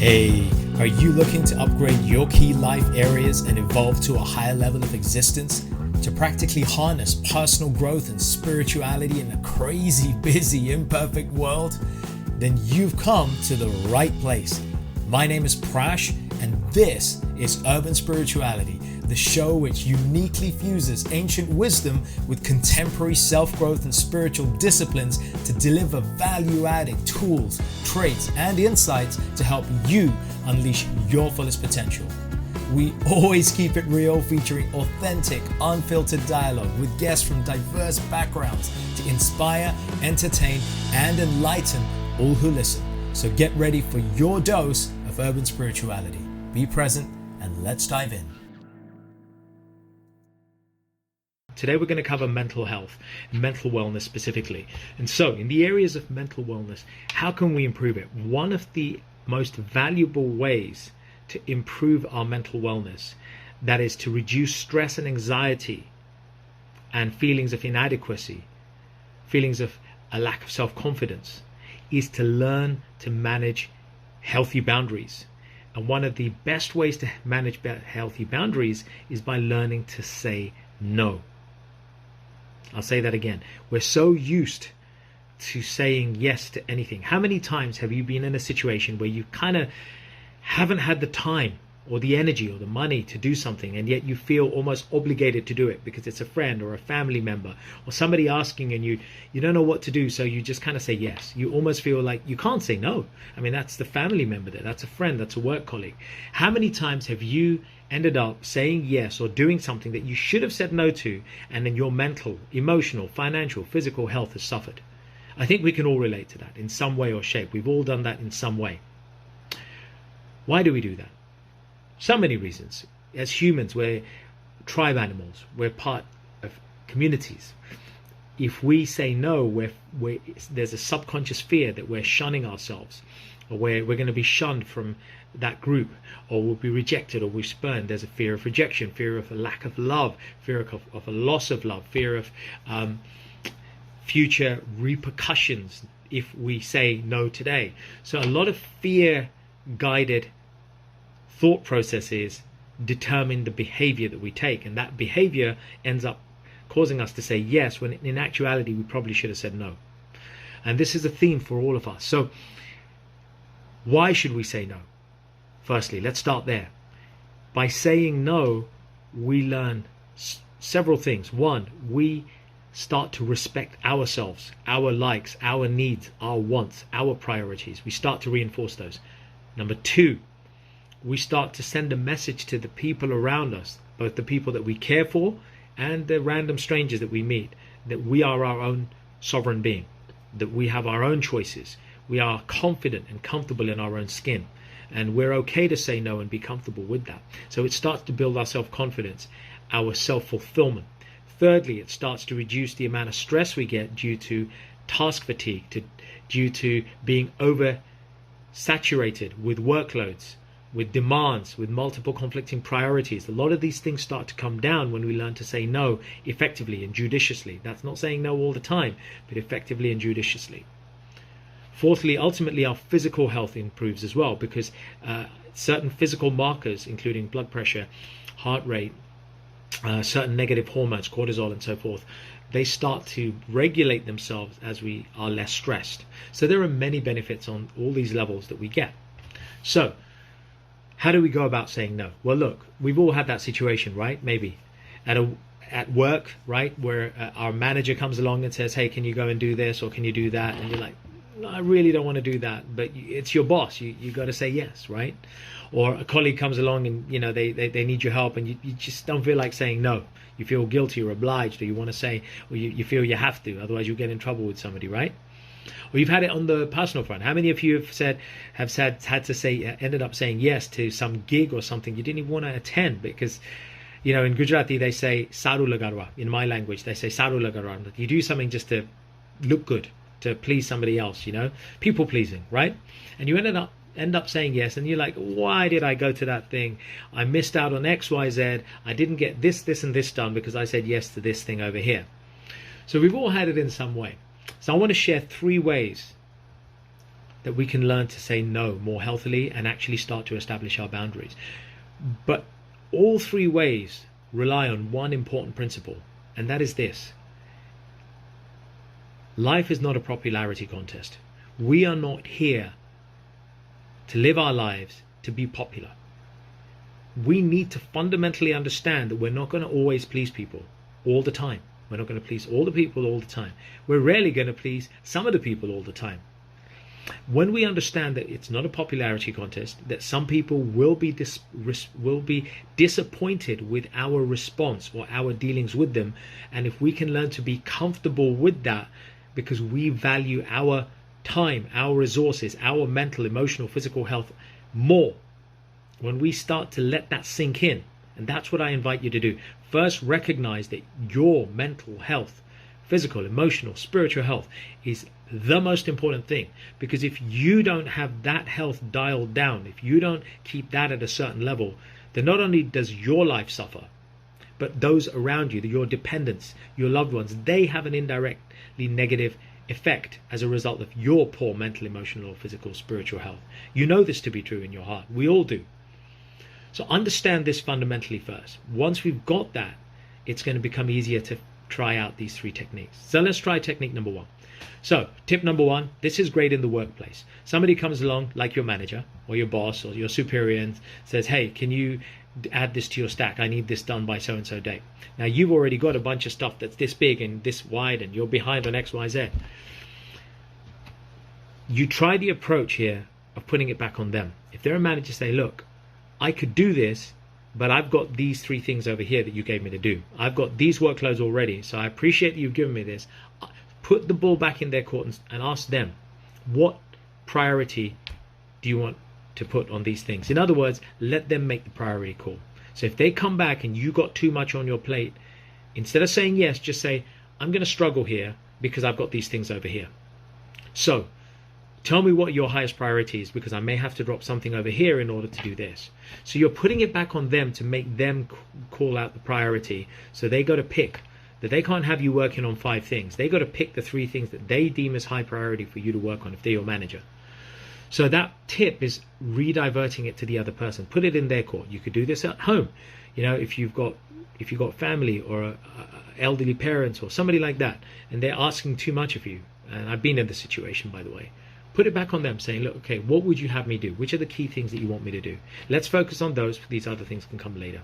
Hey, are you looking to upgrade your key life areas and evolve to a higher level of existence? To practically harness personal growth and spirituality in a crazy, busy, imperfect world? Then you've come to the right place. My name is Prash, and this is Urban Spirituality, the show which uniquely fuses ancient wisdom with contemporary self-growth and spiritual disciplines to deliver value-adding tools, traits, and insights to help you unleash your fullest potential. We always keep it real, featuring authentic, unfiltered dialogue with guests from diverse backgrounds to inspire, entertain, and enlighten all who listen. So get ready for your dose of urban spirituality. Be present and let's dive in. Today we're going to cover mental health and mental wellness specifically. And so in the areas of mental wellness, how can we improve it? One of the most valuable ways to improve our mental wellness, that is to reduce stress and anxiety and feelings of inadequacy, feelings of a lack of self-confidence, is to learn to manage healthy boundaries. And one of the best ways to manage healthy boundaries is by learning to say no. I'll say that again. We're so used to saying yes to anything. How many times have you been in a situation where you kind of haven't had the time or the energy or the money to do something, and yet you feel almost obligated to do it because it's a friend or a family member or somebody asking, and you don't know what to do, so you just kind of say yes. You almost feel like you can't say no. I mean, that's the family member there, that's a friend, that's a work colleague. How many times have you ended up saying yes or doing something that you should have said no to, and then your mental, emotional, financial, physical health has suffered? I think we can all relate to that in some way or shape. We've all done that in some way. Why do we do that? So many reasons. As humans, we're tribe animals. We're part of communities. If we say no, there's a subconscious fear that we're shunning ourselves, or we're going to be shunned from that group, or we'll be rejected or we're spurned. There's a fear of rejection, fear of a lack of love, fear of a loss of love, fear of future repercussions if we say no today. So a lot of fear-guided thought processes determine the behavior that we take, and that behavior ends up causing us to say yes when in actuality we probably should have said no. And this is a theme for all of us. So why should we say no? Firstly, let's start there. By saying no, we learn several things. One, we start to respect ourselves, our likes, our needs, our wants, our priorities. We start to reinforce those. Number two, we start to send a message to the people around us, both the people that we care for and the random strangers that we meet, that we are our own sovereign being, that we have our own choices. We are confident and comfortable in our own skin, and we're okay to say no and be comfortable with that. So it starts to build our self-confidence, our self-fulfillment. Thirdly, it starts to reduce the amount of stress we get due to task fatigue, due to being oversaturated with workloads, with demands, with multiple conflicting priorities. A lot of these things start to come down when we learn to say no effectively and judiciously. That's not saying no all the time, but effectively and judiciously. Fourthly, ultimately our physical health improves as well, because certain physical markers, including blood pressure, heart rate, certain negative hormones, cortisol and so forth, they start to regulate themselves as we are less stressed. So there are many benefits on all these levels that we get. So how do we go about saying no? Well, look, we've all had that situation, right? Maybe at work, right, where our manager comes along and says, hey, can you go and do this, or can you do that? And you're like, no, I really don't want to do that, but it's your boss. You got to say yes, right? Or a colleague comes along and they need your help, and you just don't feel like saying no. You feel guilty or obliged, or you want to say, or you feel you have to, otherwise you'll get in trouble with somebody, right? Or you've had it on the personal front. How many of you ended up saying yes to some gig or something you didn't even want to attend because, in Gujarati they say saru lagarwa. In my language they say saru lagarwa. You do something just to look good, to please somebody else, people pleasing, right? And you end up saying yes, and you're like, why did I go to that thing? I missed out on X, Y, Z. I didn't get this, and this done because I said yes to this thing over here. So we've all had it in some way. So I want to share 3 ways that we can learn to say no more healthily and actually start to establish our boundaries. But all three ways rely on one important principle, and that is this: life is not a popularity contest. We are not here to live our lives to be popular. We need to fundamentally understand that we're not going to always please people all the time. We're not going to please all the people all the time. We're rarely going to please some of the people all the time. When we understand that it's not a popularity contest, that some people will be disappointed with our response or our dealings with them, and if we can learn to be comfortable with that because we value our time, our resources, our mental, emotional, physical health more, when we start to let that sink in, and that's what I invite you to do. First, recognize that your mental health, physical, emotional, spiritual health is the most important thing. Because if you don't have that health dialed down, if you don't keep that at a certain level, then not only does your life suffer, but those around you, your dependents, your loved ones, they have an indirectly negative effect as a result of your poor mental, emotional, physical, spiritual health. You know this to be true in your heart. We all do. So understand this fundamentally first. Once we've got that, it's going to become easier to try out these three techniques. So let's try technique number one. So tip number one, this is great in the workplace. Somebody comes along, like your manager or your boss or your superior, and says, hey, can you add this to your stack? I need this done by so-and-so date. Now you've already got a bunch of stuff that's this big and this wide and you're behind on X, Y, Z. You try the approach here of putting it back on them. If they're a manager, say, look, I could do this, but I've got these three things over here that you gave me to do. I've got these workloads already, so I appreciate that you've given me this. Put the ball back in their court and ask them, what priority do you want to put on these things? In other words, let them make the priority call. So if they come back and you got too much on your plate, instead of saying yes, just say, I'm going to struggle here because I've got these things over here. So tell me what your highest priority is, because I may have to drop something over here in order to do this. So you're putting it back on them to make them call out the priority. So they got to pick that they can't have you working on 5 things. They got to pick the 3 things that they deem as high priority for you to work on if they're your manager. So that tip is rediverting it to the other person. Put it in their court. You could do this at home. You know, if you've got family or elderly parents or somebody like that, and they're asking too much of you, and I've been in this situation, by the way, put it back on them, saying, look, okay, what would you have me do? Which are the key things that you want me to do? Let's focus on those. These other things can come later.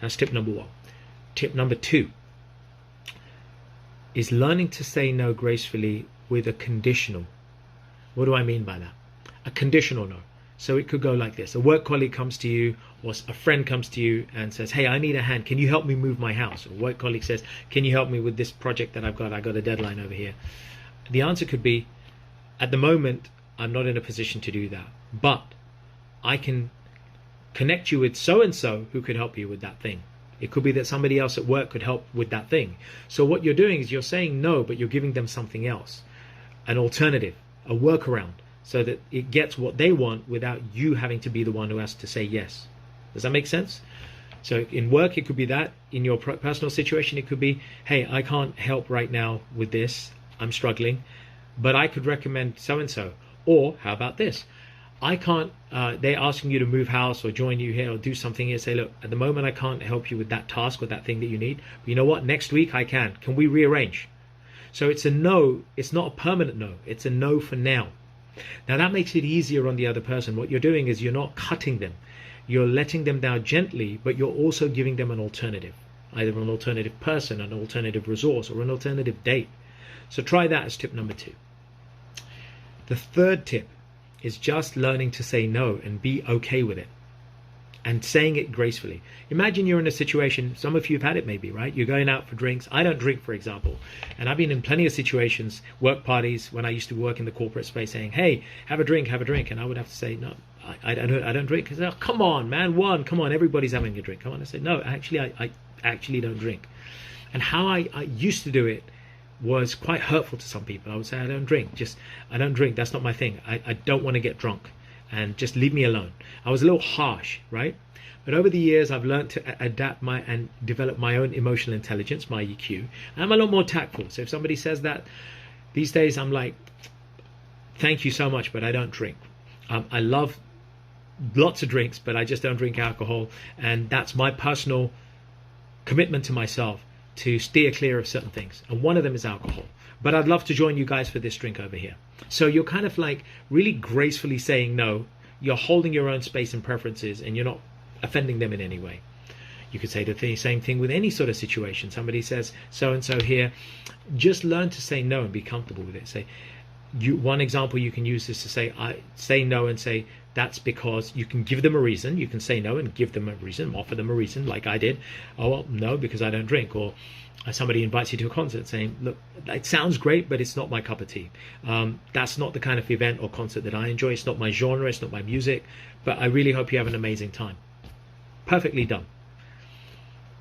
That's tip number 1. Tip number 2 is learning to say no gracefully with a conditional. What do I mean by that? A conditional no. So it could go like this. A work colleague comes to you, or a friend comes to you and says, hey, I need a hand. Can you help me move my house? Or a work colleague says, can you help me with this project that I've got? I got a deadline over here. The answer could be, at the moment, I'm not in a position to do that, but I can connect you with so-and-so who could help you with that thing. It could be that somebody else at work could help with that thing. So what you're doing is you're saying no, but you're giving them something else, an alternative, a workaround, so that it gets what they want without you having to be the one who has to say yes. Does that make sense? So in work, it could be that. In your personal situation, it could be, hey, I can't help right now with this. I'm struggling, but I could recommend so-and-so. Or how about this? I can't, they're asking you to move house or join you here or do something here. Say, look, at the moment I can't help you with that task or that thing that you need. But you know what? Next week I can. Can we rearrange? So it's a no. It's not a permanent no. It's a no for now. Now that makes it easier on the other person. What you're doing is you're not cutting them. You're letting them down gently, but you're also giving them an alternative. Either an alternative person, an alternative resource, or an alternative date. So try that as tip number 2. The third tip is just learning to say no and be okay with it, and saying it gracefully. Imagine you're in a situation, some of you have had it maybe, right? You're going out for drinks. I don't drink, for example. And I've been in plenty of situations, work parties, when I used to work in the corporate space, saying, hey, have a drink. And I would have to say, no, I don't drink. Because, oh, come on, man, come on, everybody's having a drink. Come on. I said, no, actually, I actually don't drink. And how I used to do it was quite hurtful to some people. I would say, I don't drink. I don't drink. That's not my thing. I don't want to get drunk. And just leave me alone. I was a little harsh, right? But over the years, I've learned to adapt and develop my own emotional intelligence, my EQ. I'm a lot more tactful. So if somebody says that, these days I'm like, thank you so much, but I don't drink. I love lots of drinks, but I just don't drink alcohol, and that's my personal commitment to myself to steer clear of certain things, and one of them is alcohol. But I'd love to join you guys for this drink over here. So you're kind of like really gracefully saying no. You're holding your own space and preferences, and you're not offending them in any way. You could say the same thing with any sort of situation. Somebody says so and so here, just learn to say no and be comfortable with it. Say, one example you can use is to say, I say no, and say that's because you can give them a reason. You can say no and give them a reason, offer them a reason, like I did. Oh, well, no, because I don't drink. Or somebody invites you to a concert saying, look, it sounds great, but it's not my cup of tea. That's not the kind of event or concert that I enjoy. It's not my genre, it's not my music, but I really hope you have an amazing time. Perfectly done.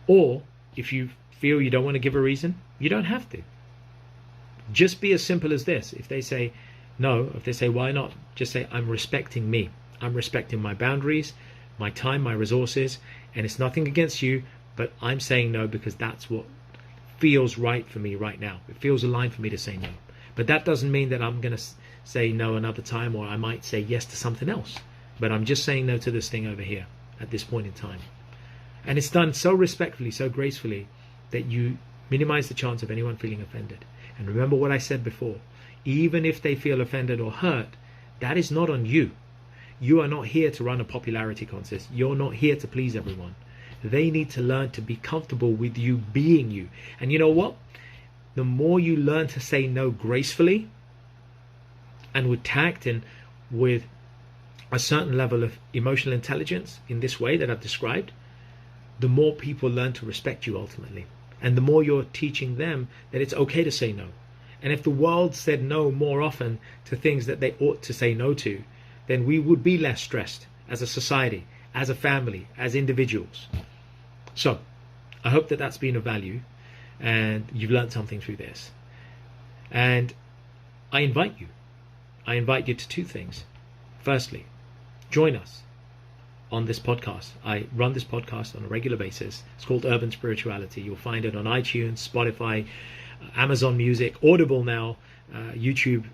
Or if you feel you don't want to give a reason, you don't have to. Just be as simple as this. If they say no, if they say why not, just say I'm respecting me. I'm respecting my boundaries, my time, my resources, and it's nothing against you, but I'm saying no because that's what feels right for me right now. It feels aligned for me to say no. But that doesn't mean that I'm going to say no another time, or I might say yes to something else. But I'm just saying no to this thing over here at this point in time. And it's done so respectfully, so gracefully, that you minimize the chance of anyone feeling offended. And remember what I said before, even if they feel offended or hurt, that is not on you. You are not here to run a popularity contest. You're not here to please everyone. They need to learn to be comfortable with you being you. And you know what? The more you learn to say no gracefully and with tact and with a certain level of emotional intelligence in this way that I've described, the more people learn to respect you ultimately. And the more you're teaching them that it's okay to say no. And if the world said no more often to things that they ought to say no to, then we would be less stressed as a society, as a family, as individuals. So, I hope that that's been of value and you've learned something through this. And I invite you to two things. Firstly, join us on this podcast. I run this podcast on a regular basis. It's called Urban Spirituality. You'll find it on iTunes, Spotify, Amazon Music, Audible now, YouTube.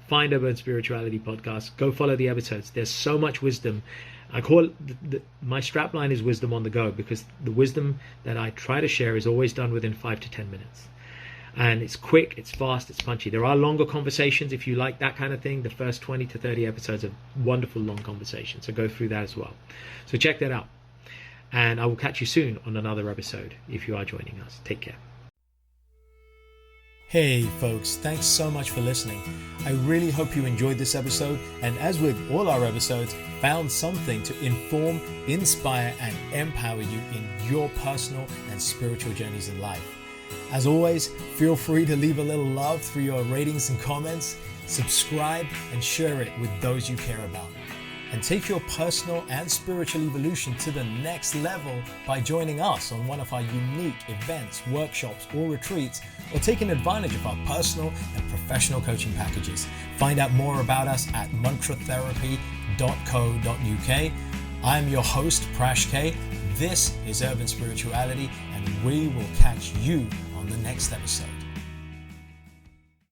Find Urban Spirituality Podcast. Go follow the episodes. There's so much wisdom. I call it, my strapline is wisdom on the go, because the wisdom that I try to share is always done within 5 to 10 minutes. And it's quick, it's fast, it's punchy. There are longer conversations if you like that kind of thing. The first 20 to 30 episodes are wonderful long conversations. So go through that as well. So check that out. And I will catch you soon on another episode if you are joining us. Take care. Hey folks, thanks so much for listening. I really hope you enjoyed this episode, and as with all our episodes, found something to inform, inspire, and empower you in your personal and spiritual journeys in life. As always, feel free to leave a little love through your ratings and comments, subscribe, and share it with those you care about. And take your personal and spiritual evolution to the next level by joining us on one of our unique events, workshops, or retreats, or taking advantage of our personal and professional coaching packages. Find out more about us at mantratherapy.co.uk. I'm your host, Prash K. This is Urban Spirituality, and we will catch you on the next episode.